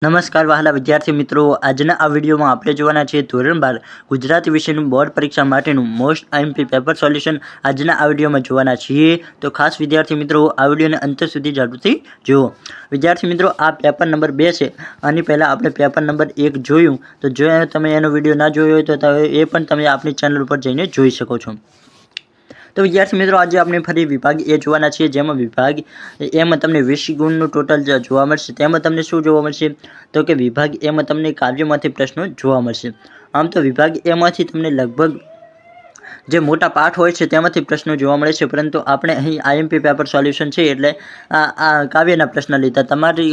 નમસ્કાર વહાલા વિદ્યાર્થી મિત્રો, આજના આ વિડીયોમાં આપણે જોવાના છીએ ધોરણ 12 ગુજરાતી વિષયનું બોર્ડ પરીક્ષા માટેનું મોસ્ટ આઈએમપી પેપર સોલ્યુશન આજના આ વિડીયોમાં જોવાના છીએ. તો ખાસ વિદ્યાર્થી મિત્રો આ વિડીયોને અંત સુધી જરૂરથી જુઓ. વિદ્યાર્થી મિત્રો, આ પેપર નંબર 2 છે. આની પહેલાં આપણે પેપર નંબર 1 જોયું, તો જો તમે એનો વિડીયો ના જોયો હોય તો એ પણ તમે આપણી ચેનલ ઉપર જઈને જોઈ શકો છો. તો વિદ્યાર્થી મિત્રો, આજે આપણે ફરી વિભાગ એ જોવાના છીએ, જેમાં વિભાગ એમાં તમને 20 ગુણનું ટોટલ જોવા મળશે. તેમાં તમને શું જોવા મળશે? તો કે વિભાગ એમાં તમને કાવ્યમાંથી પ્રશ્નો જોવા મળશે. આમ તો વિભાગ એમાંથી તમને લગભગ જે મોટા પાઠ હોય છે તેમાંથી પ્રશ્નો જોવા મળે છે, પરંતુ આપણે અહીં આઈએમપી પેપર સોલ્યુશન છે એટલે આ કાવ્યના પ્રશ્ન લીધા. તમારી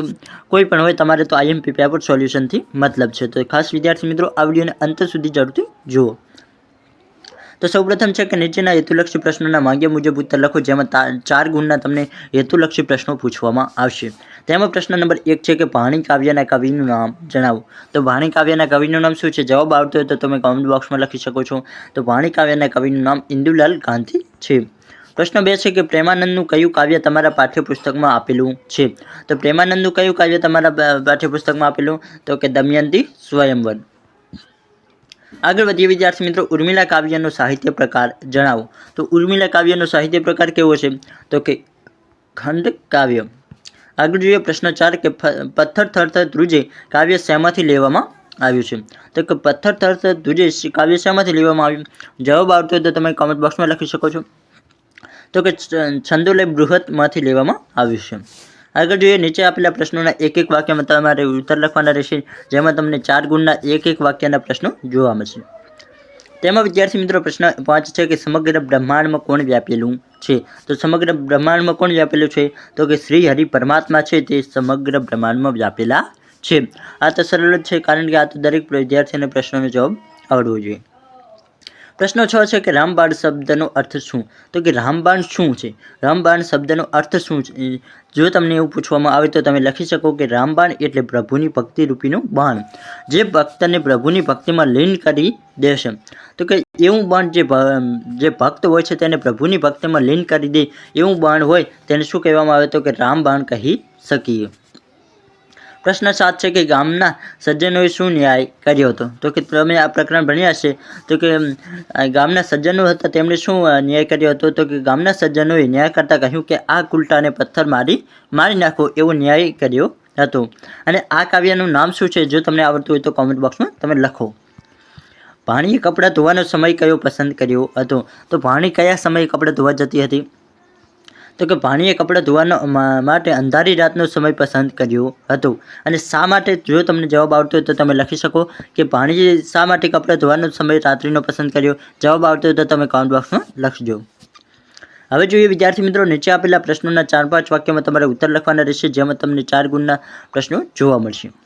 કોઈ પણ હોય, તમારે તો આઈએમપી પેપર સોલ્યુશનથી મતલબ છે. તો ખાસ વિદ્યાર્થી મિત્રો આ વિડીયોને અંત સુધી જરૂરથી જુઓ. તો સૌપ્રથમ છે કે નીચેના હેતુલક્ષી પ્રશ્નોના માંગ્યા મુજબ ઉત્તર લખો, જેમાં 4 ગુણના તમને હેતુલક્ષી પ્રશ્નો પૂછવામાં આવશે. તેમાં પ્રશ્ન નંબર 1 છે કે ભાણી કાવ્યના કવિનું નામ જણાવો. તો ભાણી કાવ્યના કવિનું નામ શું છે? જવાબ આવતો હોય તો તમે કોમેન્ટ બોક્સમાં લખી શકો છો. તો ભાણી કાવ્યના કવિનું નામ ઇન્દુલાલ ગાંધી છે. પ્રશ્ન 2 છે કે પ્રેમાનંદનું કયું કાવ્ય તમારા પાઠ્યપુસ્તકમાં આપેલું છે? તો પ્રેમાનંદનું કયું કાવ્ય તમારા પાઠ્યપુસ્તકમાં આપેલું? તો કે દમયંતી સ્વયંવર. આગળ વધીએ વિદ્યાર્થી મિત્રો, ઉર્મિલા કાવ્યનો સાહિત્ય પ્રકાર જણાવો. તો ઉર્મિલા કાવ્યનો સાહિત્ય પ્રકાર કેવો છે? તો કે ખંડ કાવ્ય. આગળ જોઈએ પ્રશ્ન 4 કે પથ્થર થરથર ધ્રુજે કાવ્ય શેમાંથી લેવામાં આવ્યું છે? તો કે પથ્થર થરથર ધ્રુજે કાવ્ય શેમાંથી લેવામાં આવ્યું? જવાબ આવતો હોય તો તમે કોમેન્ટ બોક્સમાં લખી શકો છો. તો કે છંદોલય બૃહતમાંથી લેવામાં આવ્યું છે. આગળ જોઈએ નીચે આપેલા પ્રશ્નોના એક વાક્યમાં તમારે ઉત્તર લખવાના રહેશે, જેમાં તમને 4 ગુણના એક વાક્યના પ્રશ્નો જોવા મળશે. તેમાં વિદ્યાર્થી મિત્રો પ્રશ્ન 5 છે કે સમગ્ર બ્રહ્માંડમાં કોણ વ્યાપેલું છે? તો સમગ્ર બ્રહ્માંડમાં કોણ વ્યાપેલું છે? તો કે શ્રી હરિ પરમાત્મા છે, તે સમગ્ર બ્રહ્માંડમાં વ્યાપેલા છે. આ તો સરળ જ છે, કારણ કે આ તો દરેક વિદ્યાર્થીને પ્રશ્નનો જવાબ આવડવો જોઈએ. પ્રશ્ન 6 છે કે રામબાણ શબ્દનો અર્થ શું? તો કે રામબાણ શું છે? રામબાણ શબ્દનો અર્થ શું છે? જો તમને એવું પૂછવામાં આવે તો તમે લખી શકો કે રામબાણ એટલે પ્રભુની ભક્તિ રૂપીનું બાણ, જે ભક્તને પ્રભુની ભક્તિમાં લીન કરી દેશે. તો કે એવું બાણ જે ભક્ત હોય છે તેને પ્રભુની ભક્તિમાં લીન કરી દે એવું બાણ હોય તેને શું કહેવામાં આવે? તો કે રામબાણ કહી શકીએ. પ્રશ્ન 7 છે કે ગામના સજ્જનોએ શું ન્યાય કર્યો હતો? તો કે તમે આ પ્રકરણ ભણ્યા હશે. તો કે ગામના સજ્જનો હતા, તેમણે શું ન્યાય કર્યો હતો? તો કે ગામના સજ્જનોએ ન્યાય કરતાં કહ્યું કે આ કુલટાને પથ્થર મારી નાખો, એવો ન્યાય કર્યો હતો. અને આ કાવ્યનું નામ શું છે? જો તમને આવડતું હોય તો કોમેન્ટ બોક્સમાં તમે લખો. ભાણીએ કપડાં ધોવાનો સમય કયો પસંદ કર્યો હતો? તો ભાણી કયા સમયે કપડાં ધોવા જતી હતી? તો કે ભાણીએ કપડાં ધોવાનો માટે અંધારી રાતનો સમય પસંદ કર્યો હતો. અને શા માટે? જો તમને જવાબ આવતો હોય તો તમે લખી શકો કે ભાણીએ શા માટે કપડાં ધોવાનો સમય રાત્રિનો પસંદ કર્યો? જવાબ આવતો હોય તો તમે કોમેન્ટ બોક્સમાં લખજો. હવે જોઈએ વિદ્યાર્થી મિત્રો, નીચે આપેલા પ્રશ્નોના 4-5 વાક્યોમાં તમારે ઉત્તર લખવાના રહેશે, જેમાં તમને 4 ગુણના પ્રશ્નો જોવા મળશે.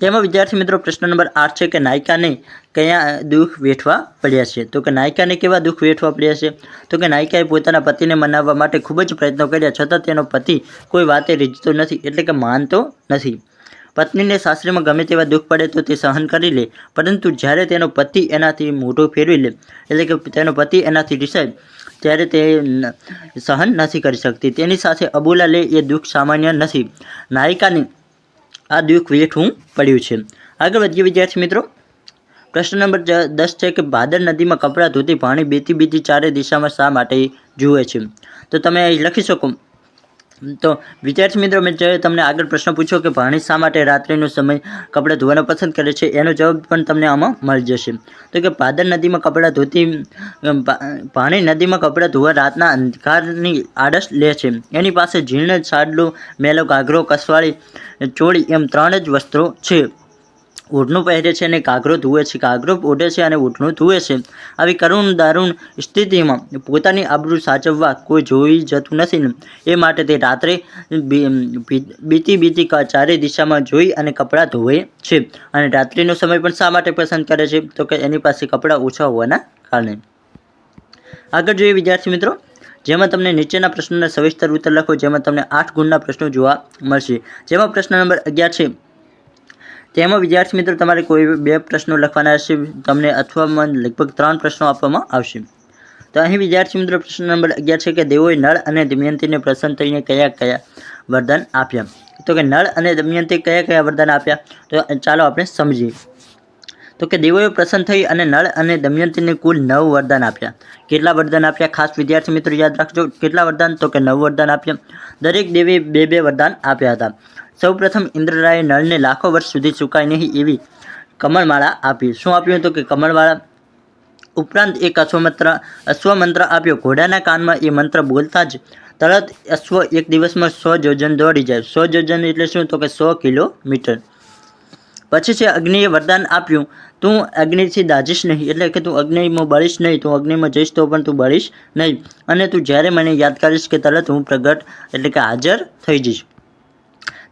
તેમાં વિદ્યાર્થી મિત્રો પ્રશ્ન નંબર 8 છે કે નાયિકાને કયા દુઃખ વેઠવા પડ્યા છે? તો કે નાયિકાને કેવા દુઃખ વેઠવા પડ્યા છે? તો કે નાયિકાએ પોતાના પતિને મનાવવા માટે ખૂબ જ પ્રયત્નો કર્યા, છતાં તેનો પતિ કોઈ વાતે રીઝતો નથી, એટલે કે માનતો નથી. પત્નીને સાસરીમાં ગમે તેવા દુઃખ પડે તો તે સહન કરી લે, પરંતુ જ્યારે તેનો પતિ એનાથી મોઢું ફેરવી લે, એટલે કે તેનો પતિ એનાથી રીસાય, ત્યારે તે સહન નથી કરી શકતી. તેની સાથે અબોલા લે એ દુઃખ સામાન્ય નથી. નાયિકાને આ દુઃખ વેઠવું પડ્યું છે. આગળ વધીએ વિદ્યાર્થી મિત્રો, પ્રશ્ન નંબર 10 છે કે ભાદર નદીમાં કપડાં ધોતી ભાણી બીતી ચારે દિશામાં શા માટે જુએ છે? તો તમે અહીં લખી શકો. તો વિદ્યાર્થી મિત્રો, મેં તમને આગળ પ્રશ્ન પૂછ્યો કે ભાણી શા માટે રાત્રિનો સમય કપડાં ધોવાનો પસંદ કરે છે, એનો જવાબ પણ તમને આમાં મળી જશે. તો કે ભાદર નદીમાં કપડાં ધોતી ભાણી નદીમાં કપડાં ધોવા રાતના અંધકારની આડસ લે છે. એની પાસે જીર્ણ સાડલો, મેલો ઘાઘરો, કસવાળી ચોળી એમ 3 જ વસ્ત્રો છે. ઓઢણું પહેરે છે અને ઘાઘરો ધુએ છે, ઘાઘરો ઓઢે છે અને ઓઢણું ધુએ છે. આવી કરુણ દારૂણ સ્થિતિમાં પોતાની આબરૂ સાચવવા કોઈ જોઈ જતું નથી. એ માટે તે રાત્રે બીતી ચારે દિશામાં જોઈ અને કપડાં ધોવે છે. અને રાત્રિનો સમય પણ શા માટે પસંદ કરે છે? તો કે એની પાસે કપડાં ઓછા હોવાના કારણે. આગળ જોઈએ વિદ્યાર્થી મિત્રો, જેમાં તમને નીચેના પ્રશ્નોના સવિસ્તર ઉત્તર લખો, જેમાં તમને 8 ગુણના પ્રશ્નો જોવા મળશે. જેમાં પ્રશ્ન નંબર 11 છે, તેમાં વિદ્યાર્થી મિત્રો તમારે કોઈ 2 પ્રશ્નો લખવાના હશે, તમને અથવામાં લગભગ 3 પ્રશ્નો આપવામાં આવશે. તો અહીં વિદ્યાર્થી મિત્રો પ્રશ્ન નંબર 11 છે કે દેવોએ નળ અને દમયંતીને પ્રસન્ન થઈને કયા વરદાન આપ્યા? તો કે નળ અને દમયંતી કયા કયા વરદાન આપ્યા? તો ચાલો આપણે સમજીએ. તો કે દેવોએ પ્રસન્ન થઈ અને નળ અને દમયંતીને કુલ 9 વરદાન આપ્યા. કેટલા વરદાન આપ્યા? ખાસ વિદ્યાર્થી મિત્રો યાદ રાખજો. કેટલા વરદાન? તો કે 9 વરદાન આપ્યા. દરેક દેવે 2 વરદાન આપ્યા હતા. સૌપ્રથમ ઇન્દ્રરાયે નળને લાખો વર્ષ સુધી સુકાય નહીં એવી કમળમાળા આપી. શું આપ્યું? તો કે કમળમાળા. ઉપરાંત એક અશ્વમંત્ર આપ્યો. ઘોડાના કાનમાં એ મંત્ર બોલતા જ તરત અશ્વ એક દિવસમાં 100 યોજન દોડી જાય. 100 યોજન એટલે શું? તો કે 100 કિલોમીટર. પછી છે અગ્નિએ વરદાન આપ્યું, તું અગ્નિથી દાજીશ નહીં, એટલે કે તું અગ્નિમાં બળીશ નહીં. તું અગ્નિમાં જઈશ તો પણ તું બળીશ નહીં, અને તું જ્યારે મને યાદ કરીશ કે તરત હું પ્રગટ એટલે કે હાજર થઈ જઈશ.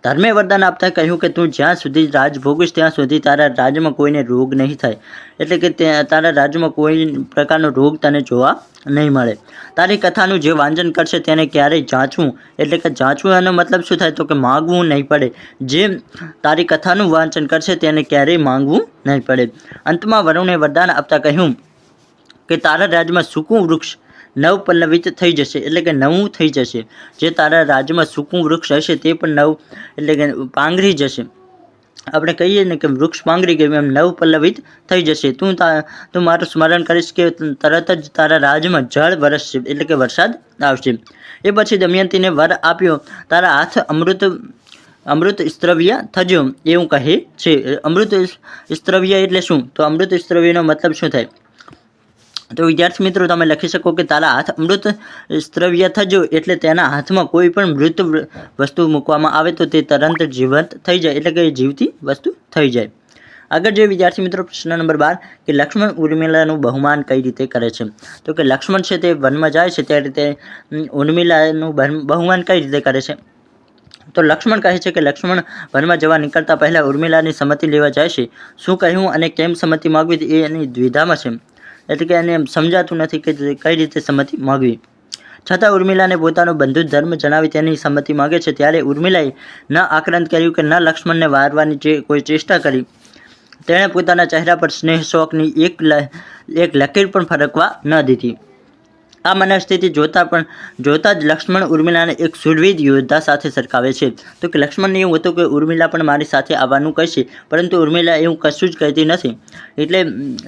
ધર્મે વરદાન આપતા કહ્યું કે તું જ્યાં સુધી રાજ ભોગવીશ ત્યાં સુધી તારા રાજ્યમાં કોઈને રોગ નહીં થાય, એટલે કે તારા રાજ્યમાં કોઈ પ્રકારનો રોગ તને જોવા નહીં મળે. તારી કથાનું જે વાંચન કરશે તેને ક્યારેય જાંચવું, એટલે કે જાંચવું એનો મતલબ શું થાય? તો કે માગવું નહીં પડે. જે તારી કથાનું વાંચન કરશે તેને ક્યારેય માંગવું નહીં પડે. અંતમાં વરુણે વરદાન આપતા કહ્યું કે તારા રાજ્યમાં સૂકું વૃક્ષ નવપલ્લવિત થઈ જશે, એટલે કે નવું થઈ જશે. જે તારા રાજ્યમાં સૂકું વૃક્ષ હશે તે પણ એટલે કે પાંગરી જશે. આપણે કહીએ ને કે વૃક્ષ પાંગરી ગયું એમ નવપલ્લવિત થઈ જશે. તું મારું સ્મરણ કરીશ કે તરત જ તારા રાજ્યમાં જળ વરસશે, એટલે કે વરસાદ આવશે. એ પછી દમયંતીને વર આપ્યો, તારા હાથ અમૃત સ્ત્રવ્ય થજો એવું કહે છે. અમૃત સ્ત્રવ્ય એટલે શું? તો અમૃત સ્ત્રવ્યનો મતલબ શું થાય? તો વિદ્યાર્થી મિત્રો તમે લખી શકો કે તારા હાથ અમૃત સ્ત્રવ્ય થજો, એટલે તેના હાથમાં કોઈ પણ મૃત વસ્તુ મૂકવામાં આવે તો તે તરત જીવંત થઈ જાય, એટલે કે જીવતી વસ્તુ થઈ જાય. આગળ જોઈએ વિદ્યાર્થી મિત્રો પ્રશ્ન નંબર 12 કે લક્ષ્મણ ઉર્મિલાનું બહુમાન કઈ રીતે કરે છે? તો કે લક્ષ્મણ છે તે વનમાં જાય છે ત્યારે તે ઉર્મિલાનું બહુમાન કઈ રીતે કરે છે? તો લક્ષ્મણ કહે છે કે લક્ષ્મણ વનમાં જવા નીકળતા પહેલા ઉર્મિલાની સંમતિ લેવા જાય છે. શું કહ્યું અને કેમ સંમતિ માગવી એ એની દ્વિધામાં છે, એટલે કે એને સમજાતું નથી કે કઈ રીતે સંમતિ માગવી. છતાં ઉર્મિલાને પોતાનો બંધુ ધર્મ જણાવી તેની સંમતિ માગે છે. ત્યારે ઉર્મિલાએ ન આક્રાંત કર્યું કે ન લક્ષ્મણને વારવાની કોઈ ચેષ્ટા કરી. તેણે પોતાના ચહેરા પર સ્નેહ શોકની એક લકીર પણ ફરકવા ન દીધી. આ મનસ્થિતિ જોતા જ લક્ષ્મણ ઉર્મિલાને એક શૂરવીર યોદ્ધા સાથે સરખાવે છે. તો કે લક્ષ્મણને એવું હતું કે ઉર્મિલા પણ મારી સાથે આવવાનું કહેશે, પરંતુ ઉર્મિલા એવું કશું જ કહેતી નથી. એટલે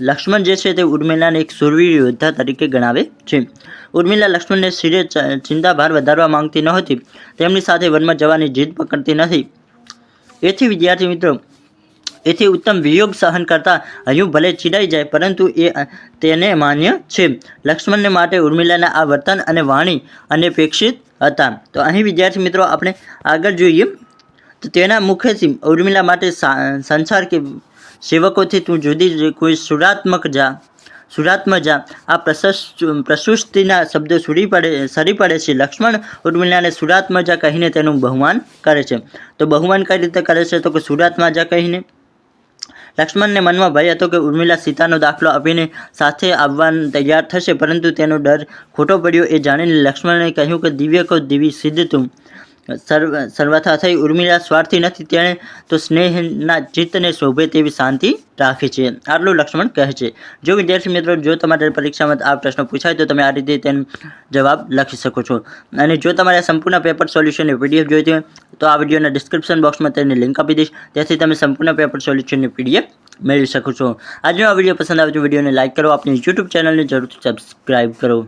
લક્ષ્મણ જે છે તે ઉર્મિલાને એક શૂરવીર યોદ્ધા તરીકે ગણાવે છે. ઉર્મિલા લક્ષ્મણને શિરે ચિંતાભાર વધારવા માંગતી નહોતી. તેમની સાથે વનમાં જવાની જીદ પકડતી નથી. એથી વિદ્યાર્થી મિત્રો ઉત્તમ વિયોગ સહન કરતા હયું ભલે ચીડાઈ જાય, પરંતુ એ તેને માન્ય છે. લક્ષ્મણને માટે ઉર્મિલાના આ વર્તન અને વાણી અનપેક્ષિત હતા. તો અહીં વિદ્યાર્થી મિત્રો આપણે આગળ જોઈએ તો તેના મુખેથી ઉર્મિલા માટે સંસાર કે સેવકોથી તું જુદી કોઈ સુરાત્મક જા આ પ્રશુસ્તિના શબ્દો સરી પડે છે. લક્ષ્મણ ઉર્મિલાને સુરાત્મજા કહીને તેનું બહુમાન કરે છે. તો બહુમાન કઈ રીતે કરે છે? તો કે સુરાત્મજા કહીને. લક્ષ્મણને મનમાં ભય હતો કે ઉર્મિલા સીતાનો દાખલો આપીને સાથે આવવા તૈયાર થશે, પરંતુ તેનો ડર ખોટો પડ્યો. એ જાણીને લક્ષ્મણે કહ્યું કે દિવ્ય કો દિવી સિદ્ધ તું સર્વથા થઈ. ઉર્મિલા સ્વાર્થી નથી, તેણે તો સ્નેહના ચિત્તને શોભે તેવી શાંતિ રાખી છે. આટલું લક્ષ્મણ કહે છે. જો વિદ્યાર્થી મિત્રો જો તમારે પરીક્ષામાં આ પ્રશ્ન પૂછાય તો તમે આ રીતે તેનો જવાબ લખી શકો છો. અને જો તમારે સંપૂર્ણ પેપર સોલ્યુશનની PDF જોઈતી હોય તો આ વિડીયોના ડિસ્ક્રિપ્શન બોક્સમાં તેની લિંક આપી દઈશ, ત્યાંથી તમે સંપૂર્ણ પેપર સોલ્યુશનની PDF મેળવી શકો છો. આજનો આ વિડીયો પસંદ આવે તો વિડીયોને લાઇક કરો, આપણી YouTube ચેનલને જરૂરથી સબસ્ક્રાઈબ કરો.